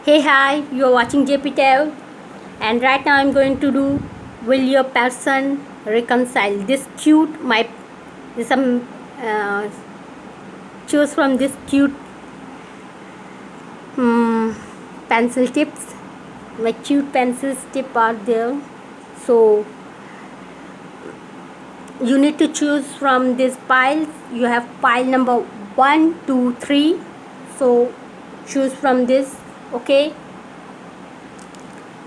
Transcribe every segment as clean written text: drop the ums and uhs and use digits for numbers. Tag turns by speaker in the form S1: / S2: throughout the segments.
S1: Hey, hi, you're watching JP Tell, and right now I'm going to do Will Your Person Reconcile? This cute, this uh, choose from this cute pencil tips. My cute pencils tip are there. So you need to choose from these piles. You have pile number 1, 2, 3. So choose from this, okay?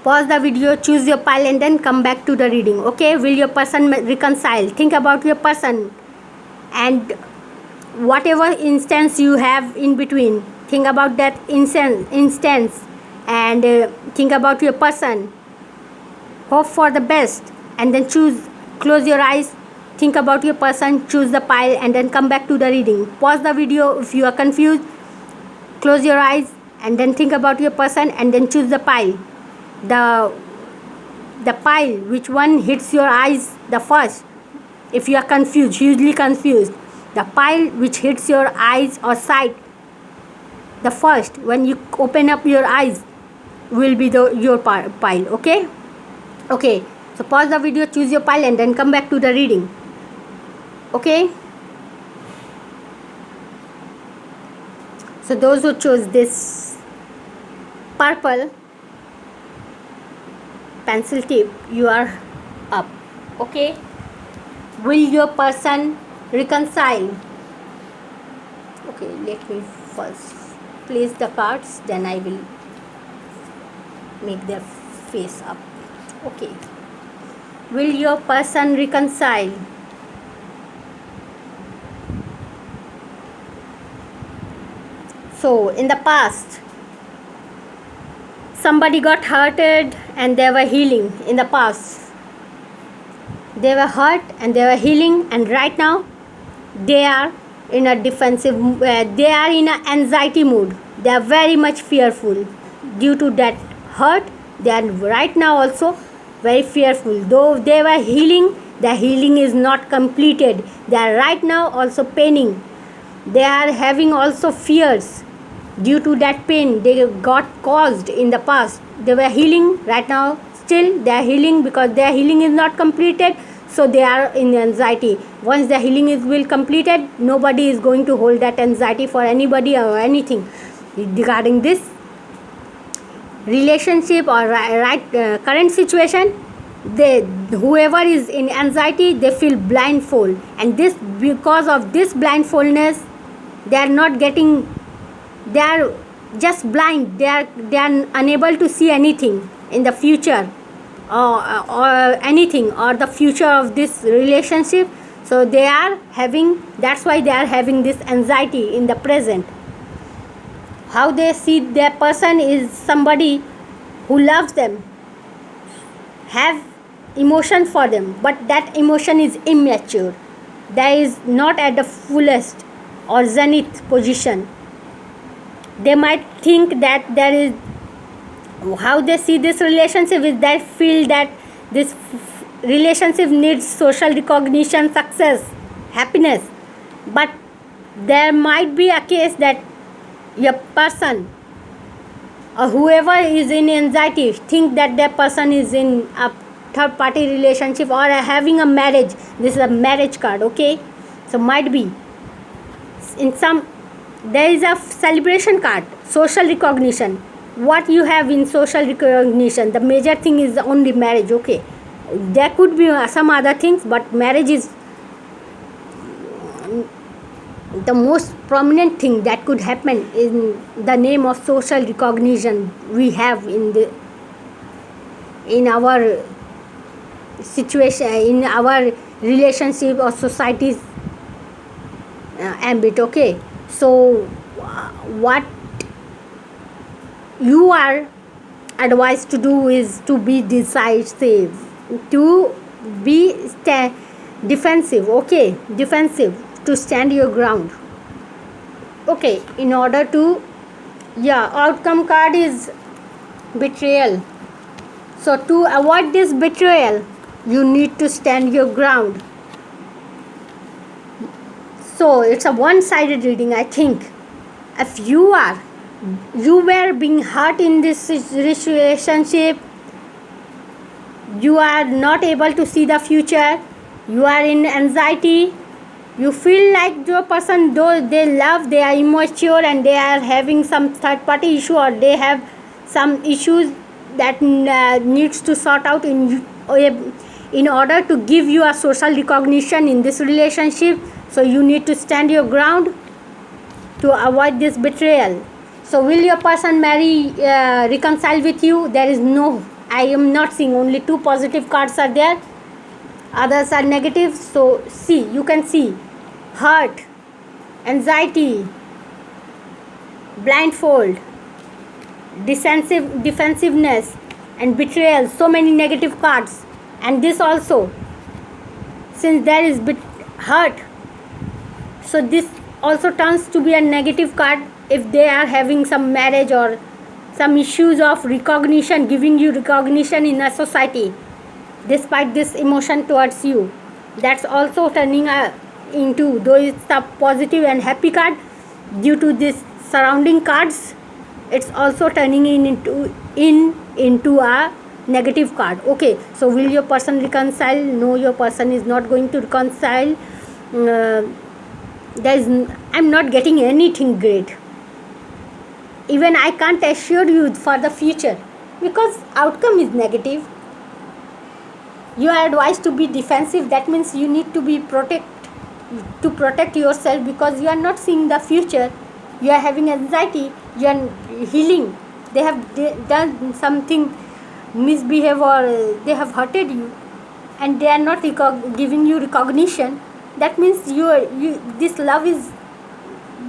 S1: Pause the video, choose your pile, and then come back to the reading. Okay, will your person reconcile? Think about your person and whatever instance you have in between. Think about that instance and think about your person. Hope for the best and then choose. Close your eyes, think about your person, choose the pile, and then come back to the reading. Pause the video if you are confused. Close your eyes and then think about your person and then choose the pile. The pile which one hits your eyes the first, if you are confused, hugely confused, the pile which hits your eyes or sight the first when you open up your eyes will be your pile. Okay, so pause the video, choose your pile, and then come back to the reading. Okay, so those who chose this purple pencil tip, you are up. Okay, will your person reconcile? Okay, let me first place the cards, then I will make their face up. Okay, will your person reconcile? So in the past somebody got hurted and they were healing. In the past they were hurt and they were healing, and right now they are in a defensive, they are in an anxiety mood. They are very much fearful due to that hurt. They are right now also very fearful. Though they were healing, the healing is not completed. They are right now also paining. They are having also fears due to that pain they got caused in the past. They were healing, right now still they are healing because their healing is not completed, so they are in anxiety. Once the healing is will completed, nobody is going to hold that anxiety for anybody or anything regarding this relationship or current situation. They, whoever is in anxiety, they feel blindfold, and this, because of this blindfoldness, they are not getting, they are just blind. They are unable to see anything in the future or anything or the future of this relationship. So they are having, that's why they are having this anxiety in the present. How they see their person is somebody who loves them, have emotion for them, but that emotion is immature. That is not at the fullest or zenith position. They might think that there is, how they see this relationship is they feel that this relationship needs social recognition, success, happiness. But there might be a case that your person or whoever is in anxiety think that their person is in a third party relationship or having a marriage. This is a marriage card. Okay, so might be in some, there is a celebration card, social recognition. What you have in social recognition, the major thing is only marriage. Okay, there could be some other things, but marriage is the most prominent thing that could happen in the name of social recognition we have in our situation, in our relationship or society's ambit. Okay, so what you are advised to do is to be decisive, to be defensive. Okay, defensive, to stand your ground. Okay, in order to, yeah, outcome card is betrayal. So to avoid this betrayal, you need to stand your ground. So it's a one-sided reading, I think. If you are you were being hurt in this relationship, you are not able to see the future, you are in anxiety, you feel like your person, though they love, they are immature and they are having some third party issue, or they have some issues that needs to sort out in order to give you a social recognition in this relationship. So you need to stand your ground to avoid this betrayal. So will your person reconcile with you? There is no, I am not seeing, only 2 positive cards are there, others are negative. So see, you can see hurt, anxiety, blindfold, defensiveness and betrayal. So many negative cards. And this also, since there is hurt, so this also turns to be a negative card if they are having some marriage or some issues of recognition, giving you recognition in a society despite this emotion towards you. That's also turning into, though it's a positive and happy card, due to this surrounding cards, it's also turning into a negative card. Okay, so will your person reconcile? No, your person is not going to reconcile. I'm not getting anything great. Even I can't assure you for the future, because outcome is negative. You are advised to be defensive. That means you need to be protect yourself, because you are not seeing the future. You are having anxiety, you are healing. They have done something misbehave, or they have hurted you, and they are not giving you recognition. That means this love is,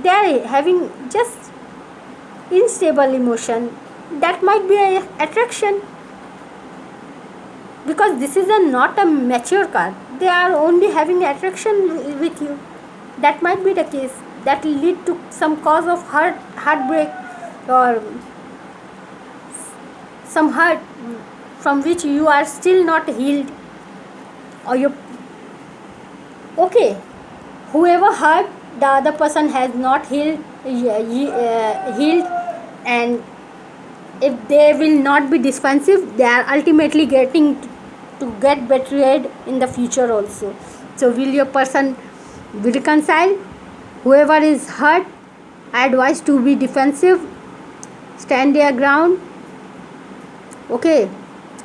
S1: they are having just unstable emotion. That might be a attraction, because this is not a mature card. They are only having attraction with you. That might be the case. That will lead to some cause of heartbreak, or some hurt from which you are still not healed, or you, okay, whoever hurt, the other person has not healed, and if they will not be defensive, they are ultimately getting to get betrayed in the future also. So will your person reconcile? Whoever is hurt, I advise to be defensive, stand their ground. Okay,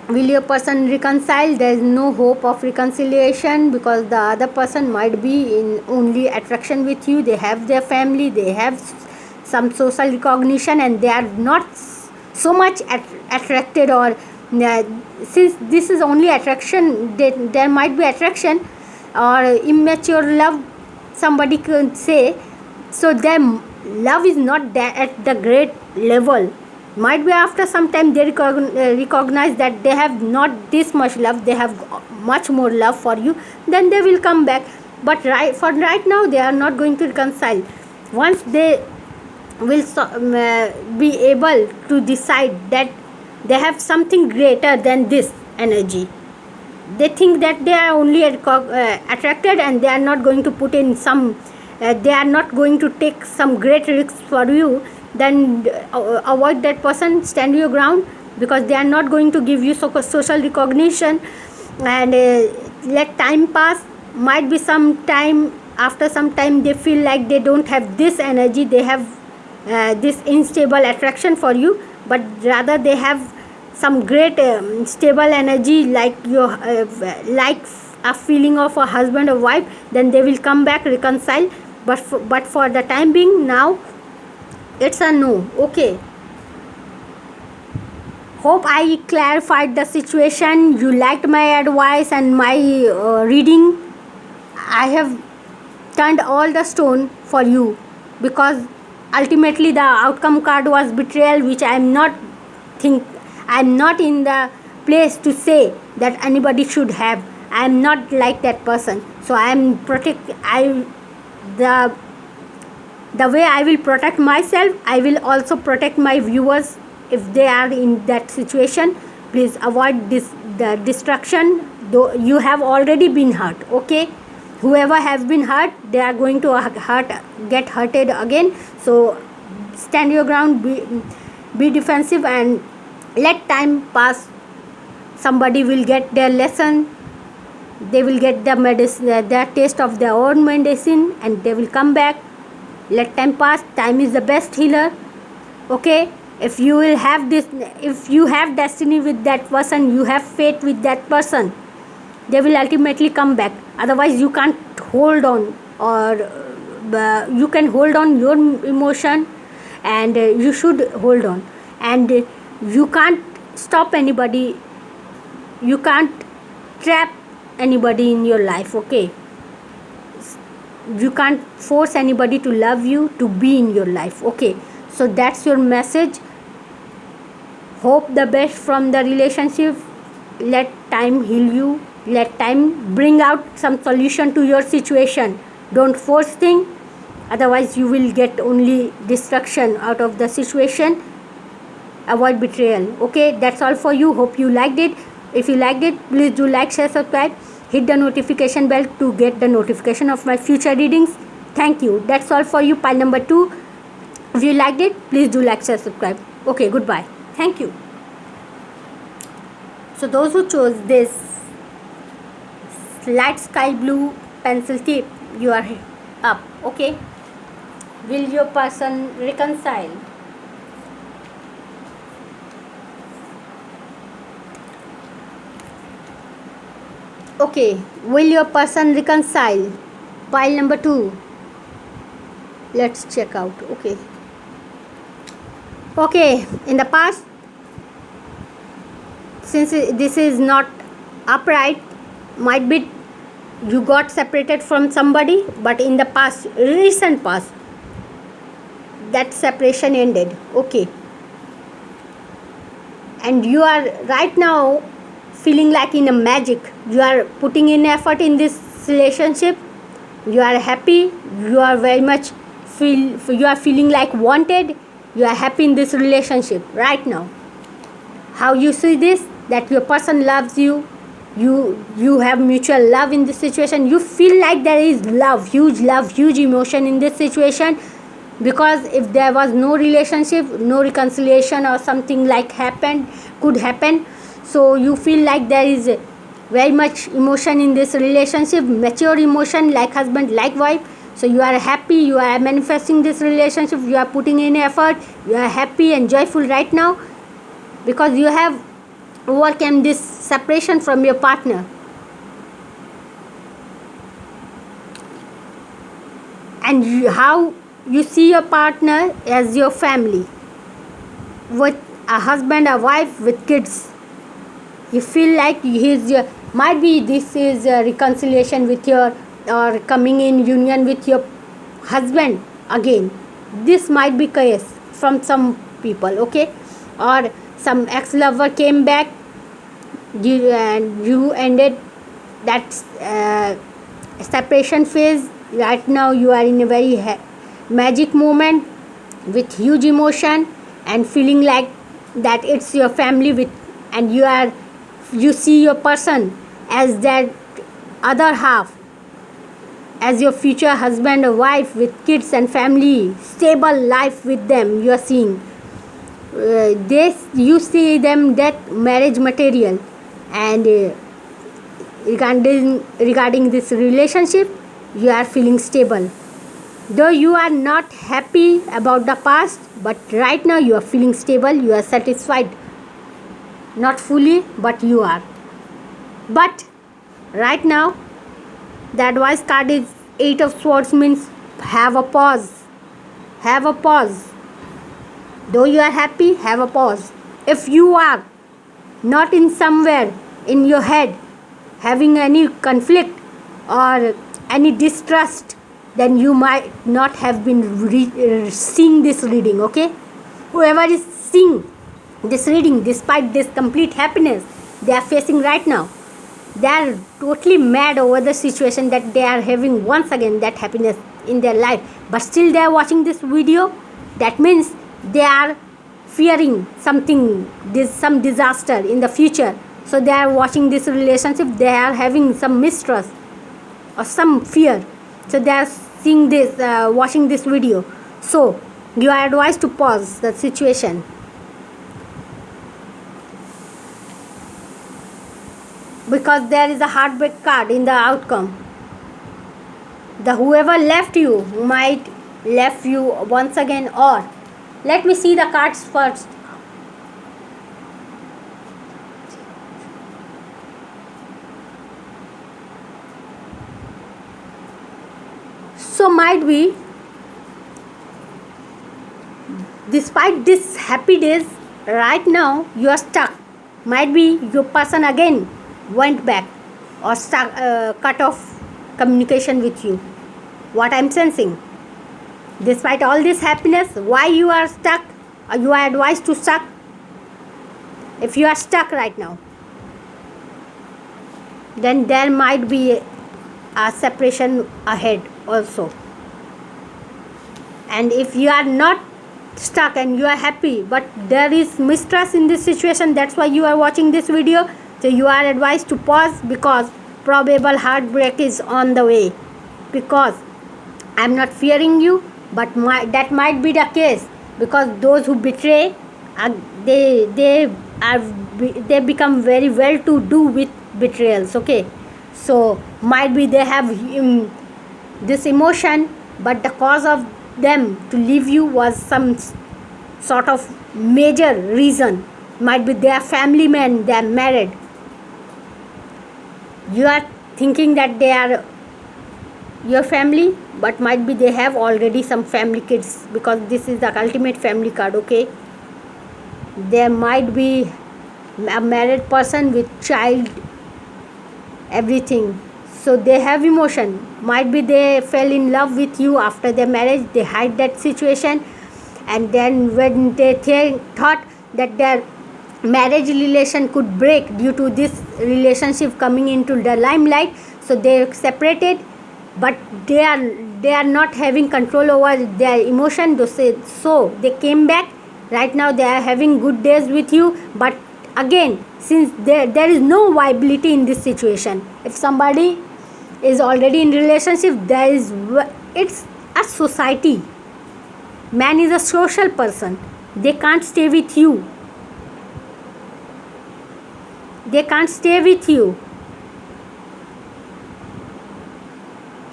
S1: will your person reconcile? There is no hope of reconciliation, because the other person might be in only attraction with you. They have their family, they have some social recognition, and they are not so much attracted, or since this is only attraction, there might be attraction or immature love, somebody could say. So their love is not at the great level. Might be after some time they recognize that they have not this much love, they have much more love for you, then they will come back. But right now they are not going to reconcile. Once they will be able to decide that they have something greater than this energy, they think that they are only attracted, and they are not going to put in some they are not going to take some great risks for you, then avoid that person, stand your ground, because they are not going to give you social recognition, and let time pass. Might be some time, after some time they feel like they don't have this energy, they have this unstable attraction for you, but rather they have some great stable energy, like your like a feeling of a husband or wife, then they will come back, reconcile. But for the time being, now it's a no. Okay, hope I clarified the situation. You liked my advice and my reading. I have turned all the stone for you, because ultimately the outcome card was betrayal, which I'm not in the place to say that anybody should have. I'm not like that person. So the way I will protect myself, I will also protect my viewers if they are in that situation. Please avoid the destruction, though you have already been hurt. Okay, whoever has been hurt, they are going to get hurted again. So stand your ground, be defensive, and let time pass. Somebody will get their lesson, they will get the medicine, their taste of their own medicine, and they will come back. Let time pass. Time is the best healer. Okay, if you will have this, if you have destiny with that person, you have faith with that person, they will ultimately come back. Otherwise you can't hold on, or you can hold on your emotion, and you should hold on, and you can't stop anybody, you can't trap anybody in your life. Okay, you can't force anybody to love you, to be in your life. Okay, so that's your message. Hope the best from the relationship. Let time heal you, let time bring out some solution to your situation. Don't force things, otherwise you will get only destruction out of the situation. Avoid betrayal. Okay, that's all for you. Hope you liked it. If you liked it, please do like, share, subscribe, hit the notification bell to get the notification of my future readings. Thank you. That's all for you, pile number 2. If you liked it, please do like, share, subscribe. Okay, goodbye. Thank you. So those who chose this light sky blue pencil tip, you are up. Okay, will your person reconcile? Okay, will your person reconcile? Pile number 2. Let's check out. Okay, in the past, since this is not upright, might be you got separated from somebody, but in the past, recent past, that separation ended. Okay, and you are right now feeling like in a magic. You are putting in effort in this relationship, you are happy, you are very much you are feeling like wanted, you are happy in this relationship right now. How you see this? That your person loves you, you have mutual love in this situation, you feel like there is love, huge emotion in this situation. Because if there was no relationship, no reconciliation or something like could happen, so you feel like there is very much emotion in this relationship, mature emotion, like husband, like wife. So you are happy, you are manifesting this relationship, you are putting in effort, you are happy and joyful right now, because you have overcome this separation from your partner. And how you see your partner as your family, with a husband, a wife, with kids. You feel like might be this is a reconciliation with your, or coming in union with your husband again. This might be case from some people. Okay, or some ex-lover came back, and you ended that separation phase. Right now you are in a very magic moment with huge emotion, and feeling like that it's your family with, and you see your person as that other half, as your future husband or wife with kids and family, stable life with them. You are seeing you see them that marriage material. And regarding this relationship, you are feeling stable, though you are not happy about the past, but right now you are feeling stable, you are satisfied. Not fully, but you are. But right now, the advice card is 8 of Swords, means have a pause. Have a pause. Though you are happy, have a pause. If you are not in somewhere in your head having any conflict or any distrust, then you might not have been seeing this reading. Okay, whoever is seeing this reading, despite this complete happiness they are facing right now, they are totally mad over the situation that they are having once again, that happiness in their life, but still they are watching this video. That means they are fearing something, some disaster in the future. So they are watching this relationship, they are having some mistrust or some fear. So they are seeing this, watching this video. So You are advised to pause the situation, because there is a heartbreak card in the outcome. The whoever left you might left you once again, or let me see the cards first. So might be, despite this happy days, right now you are stuck. Might be your person again went back or stuck, cut off communication with you. What I'm sensing. Despite all this happiness, why you are stuck, or you are advised to stuck? If you are stuck right now, then there might be a separation ahead also. And if you are not stuck and you are happy, but there is mistrust in this situation, that's why you are watching this video. So you are advised to pause, because probable heartbreak is on the way. Because I'm not fearing you, but that might be the case, because those who betray, they become very well to do with betrayals. Okay, so might be they have this emotion, but the cause of them to leave you was some sort of major reason. Might be they are family men, they are married. You are thinking that they are your family, but might be they have already some family kids, because this is the ultimate family card. Okay, there might be a married person with child, everything. So they have emotion. Might be they fell in love with you after their marriage, they hide that situation, and then when they thought that their marriage relation could break due to this relationship coming into the limelight, so they separated. But they are not having control over their emotion, so they came back. Right now they are having good days with you, but again, since there is no viability in this situation, if somebody is already in relationship, it's a society. Man is a social person. They can't stay with you. They can't stay with you,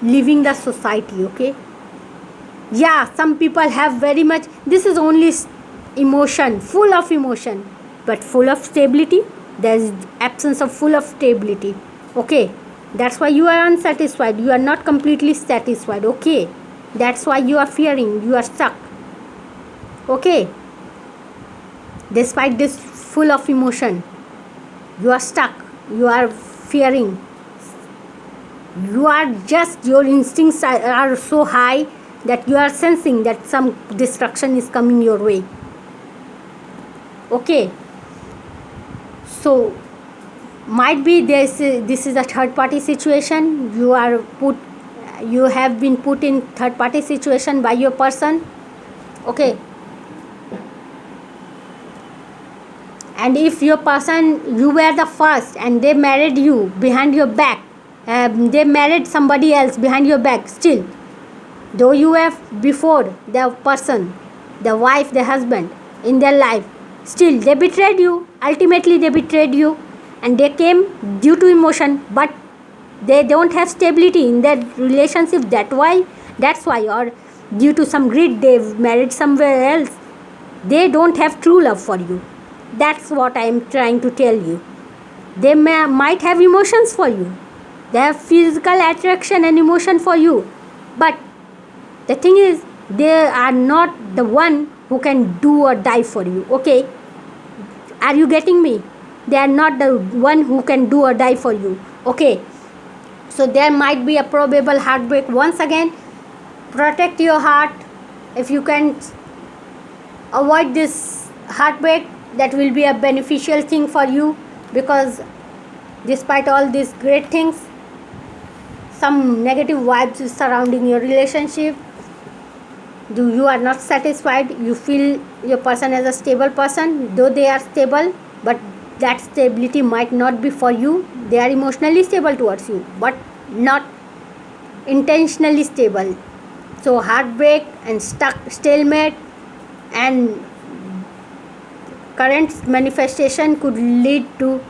S1: leaving the society. Okay, yeah, some people have very much, this is only emotion, full of emotion, but full of stability. There is absence of full of stability. Okay, that's why you are unsatisfied, you are not completely satisfied. Okay, that's why you are fearing, you are stuck. Okay, despite this full of emotion, you are stuck, you are fearing, you are just, your instincts are so high that you are sensing that some destruction is coming your way. Okay, so might be this is a third party situation. You have been put in third party situation by your person. Okay, and if your person, you were the first and they married you behind your back, they married somebody else behind your back, still though you have before the person, the wife, the husband in their life, still they betrayed you. Ultimately they betrayed you, and they came due to emotion, but they don't have stability in their relationship. That's why, or due to some greed, they've married somewhere else. They don't have true love for you. That's what I am trying to tell you. They might have emotions for you, they have physical attraction and emotion for you, but the thing is, they are not the one who can do or die for you. Okay, are you getting me? They are not the one who can do or die for you. Okay, so there might be a probable heartbreak once again. Protect your heart. If you can avoid this heartbreak, that will be a beneficial thing for you, because despite all these great things, some negative vibes is surrounding your relationship. You are not satisfied, you feel your person as a stable person, though they are stable, but that stability might not be for you. They are emotionally stable towards you, but not intentionally stable. So heartbreak and stuck, stalemate, and current manifestation could lead to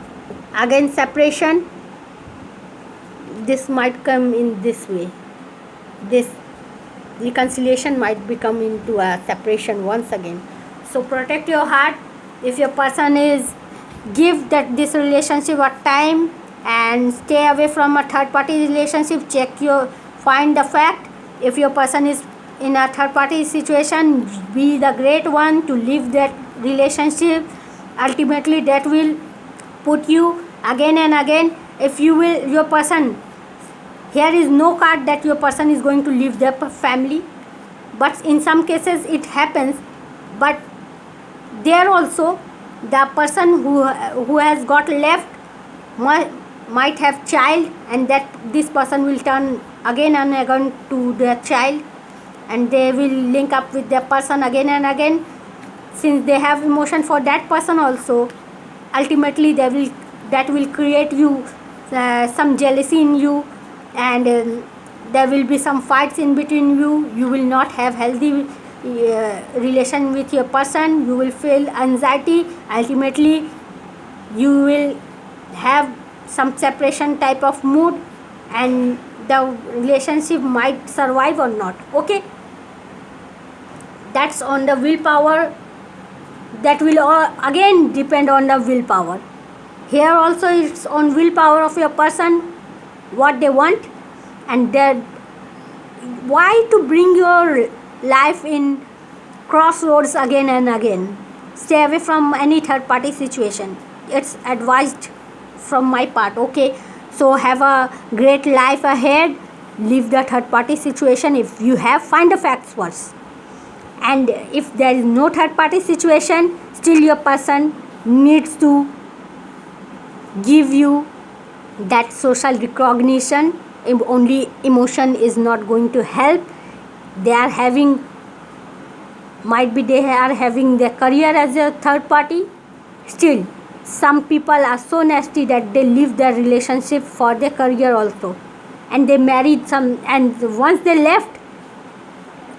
S1: again separation. This might come in this way. This reconciliation might become into a separation once again. So protect your heart. If your person is, give that this relationship a time and stay away from a third party relationship. Find the fact. If your person is in a third party situation, be the great one to leave that relationship. Ultimately that will put you again and again. If you will, your person, here is no card that your person is going to leave their family, but in some cases it happens. But there also the person who has got left might have child, and that this person will turn again and again to their child, and they will link up with their person again and again. Since they have emotion for that person also, ultimately that will create you some jealousy in you, and there will be some fights in between you. You will not have healthy relation with your person. You will feel anxiety. Ultimately you will have some separation type of mood, and the relationship might survive or not. Okay, that's on the willpower. That will again depend on the willpower. Here also it's on willpower of your person, what they want, and that why to bring your life in crossroads again and again. Stay away from any third party situation. It's advised from my part. Okay, so have a great life ahead. Leave the third party situation. If you have, find the facts first. And if there is no third party situation, still your person needs to give you that social recognition. Only emotion is not going to help. They are having, might be they are having their career as a third party. Still some people are so nasty that they leave their relationship for their career also, and they married some, and once they left,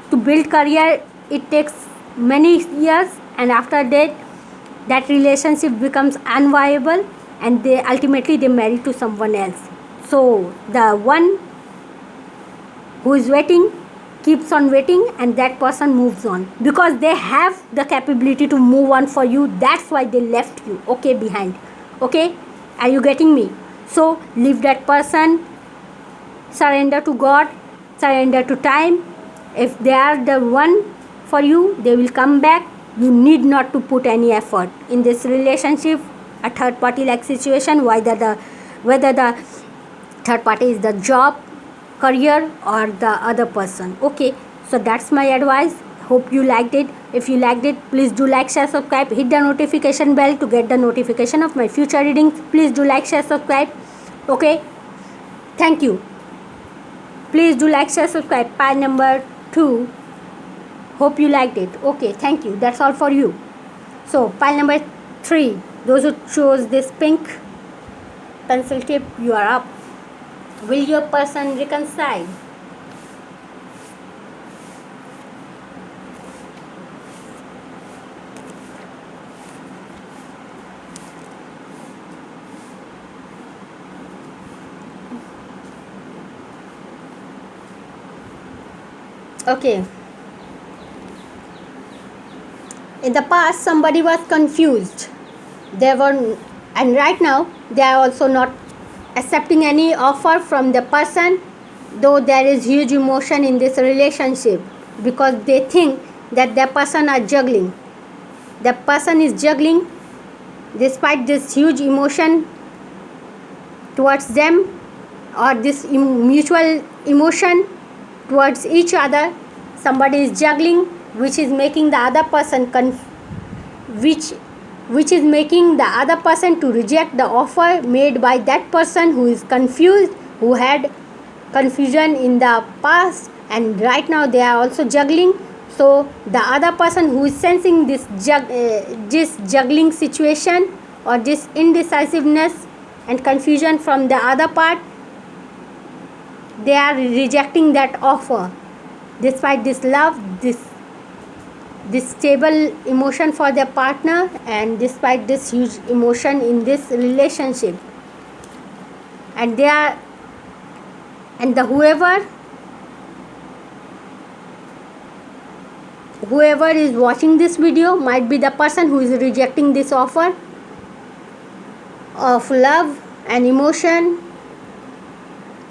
S1: to build career it takes many years, and after that relationship becomes unviable, and they ultimately they marry to someone else. So the one who is waiting keeps on waiting, and that person moves on because they have the capability to move on for you. That's why they left you, okay, behind. Okay, are you getting me? So leave that person, surrender to God, surrender to time. If they are the one for you, they will come back. You need not to put any effort in this relationship, a third party like situation, whether the third party is the job, career, or the other person. Okay, so that's my advice. Hope you liked it. If you liked it, please do like, share, subscribe, hit the notification bell to get the notification of my future readings. Please do like, share, subscribe. Okay, thank you. Please do like, share, subscribe. Pile number 2. Hope you liked it. Okay, thank you. That's all for you. So pile number 3, those who chose this pink pencil tip, you are up. Will your person reconcile? Okay. In the past, somebody was confused. And right now, they are also not accepting any offer from the person, though there is huge emotion in this relationship, because they think that the person are juggling. The person is juggling despite this huge emotion towards them, or this mutual emotion towards each other. Somebody is juggling, which is making the other person which is making the other person to reject the offer made by that person who is confused, who had confusion in the past, and right now they are also juggling. So the other person who is sensing this juggling situation, or this indecisiveness and confusion from the other part, they are rejecting that offer despite this love, this this stable emotion for their partner, and despite this huge emotion in this relationship, and they are, and the whoever is watching this video might be the person who is rejecting this offer of love and emotion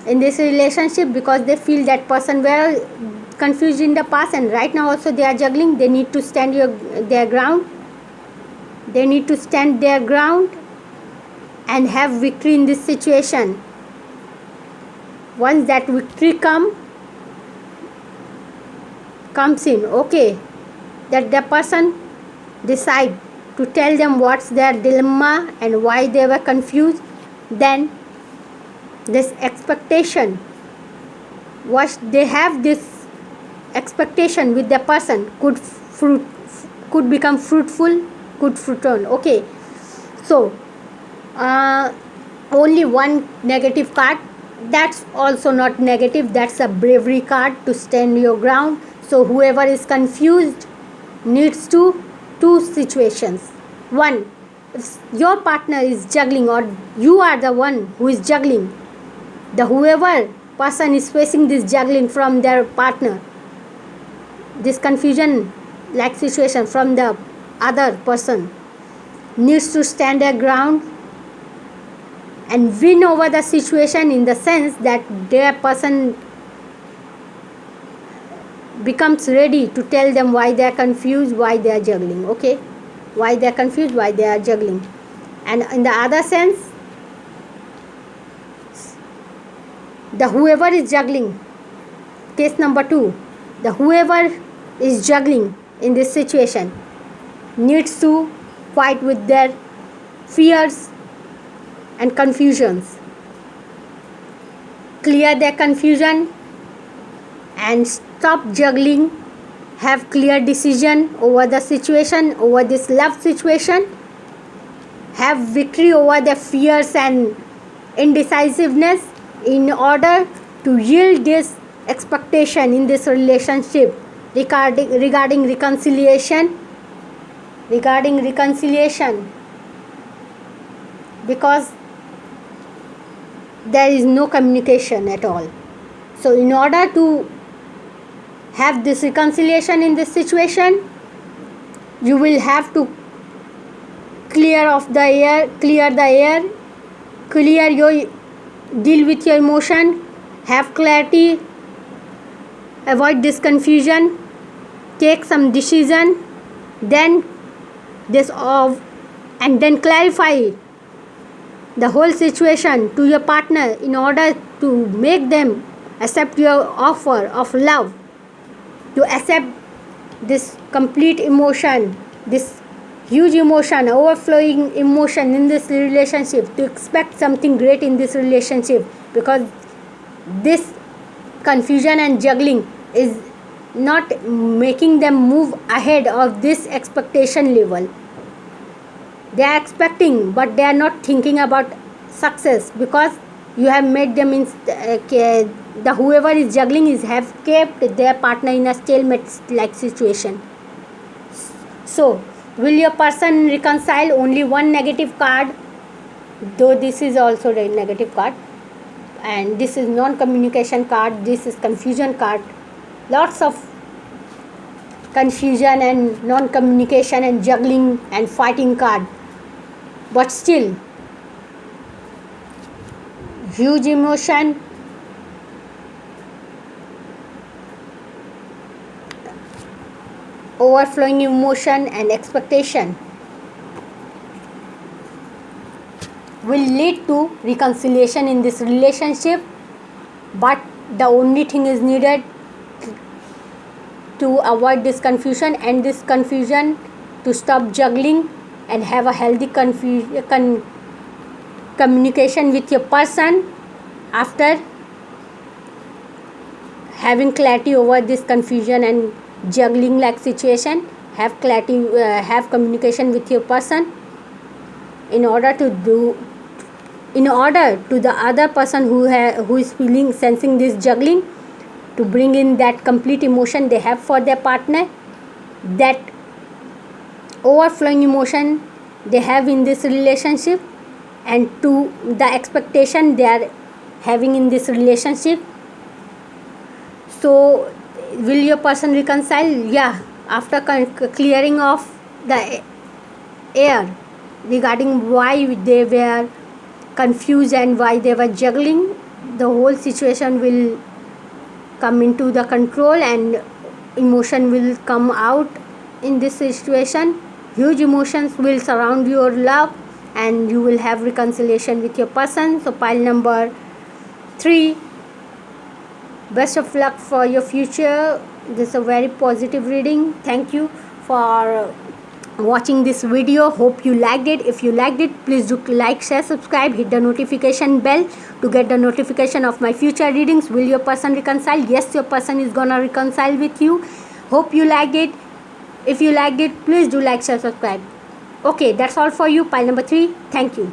S1: in this relationship, because they feel that person were confused in the past, and right now also they are juggling. They need to stand their ground. They need to stand their ground and have victory in this situation. Once that victory comes in, okay, that the person decide to tell them what's their dilemma and why they were confused, then this expectation, what they have, this expectation with the person could become fruitful, could fruit on. Okay, so only one negative card, that's also not negative, that's a bravery card to stand your ground. So whoever is confused needs to two situations. One, if your partner is juggling or you are the one who is juggling, the whoever person is facing this juggling from their partner, this confusion like situation from the other person, needs to stand their ground and win over the situation, in the sense that their person becomes ready to tell them why they are confused, why they are juggling. Okay, why they are confused, why they are juggling. And in the other sense, the whoever is juggling, case number 2, the whoever is juggling in this situation needs to fight with their fears and confusions, clear their confusion and stop juggling, have clear decision over the situation, over this love situation, have victory over their fears and indecisiveness, in order to yield this expectation in this relationship regarding reconciliation, because there is no communication at all. So in order to have this reconciliation in this situation, you will have to clear your deal with your emotion, have clarity, avoid this confusion, take some decision, then and then clarify the whole situation to your partner in order to make them accept your offer of love, to accept this complete emotion, this huge emotion, overflowing emotion in this relationship, to expect something great in this relationship, because this confusion and juggling is not making them move ahead of this expectation level. They are expecting, but they are not thinking about success, because you have made them the whoever is juggling have kept their partner in a stalemate like situation. So will your person reconcile? Only one negative card, though this is also a negative card, and this is non-communication card, this is confusion card, lots of confusion and non-communication and juggling and fighting card, but still huge emotion, overflowing emotion and expectation will lead to reconciliation in this relationship. But the only thing is needed to avoid this confusion, and this confusion to stop juggling and have a healthy communication with your person after having clarity over this confusion and juggling like situation. Have clarity, have communication with your person in order to the other person who is sensing this juggling, to bring in that complete emotion they have for their partner, that overflowing emotion they have in this relationship and to the expectation they are having in this relationship. So will your person reconcile? Yeah, after clearing off the air regarding why they were confused and why they were juggling, the whole situation will come into the control and emotion will come out in this situation. Huge emotions will surround your love and you will have reconciliation with your person. So pile number 3, best of luck for your future. This is a very positive reading. Thank you for watching this video. Hope you liked it. If you liked it, please do like, share, subscribe, hit the notification bell to get the notification of my future readings. Will your person reconcile? Yes, your person is gonna reconcile with you. Hope you liked it. If you liked it, please do like, share, subscribe. Okay, that's all for you. Pile number 3. Thank you.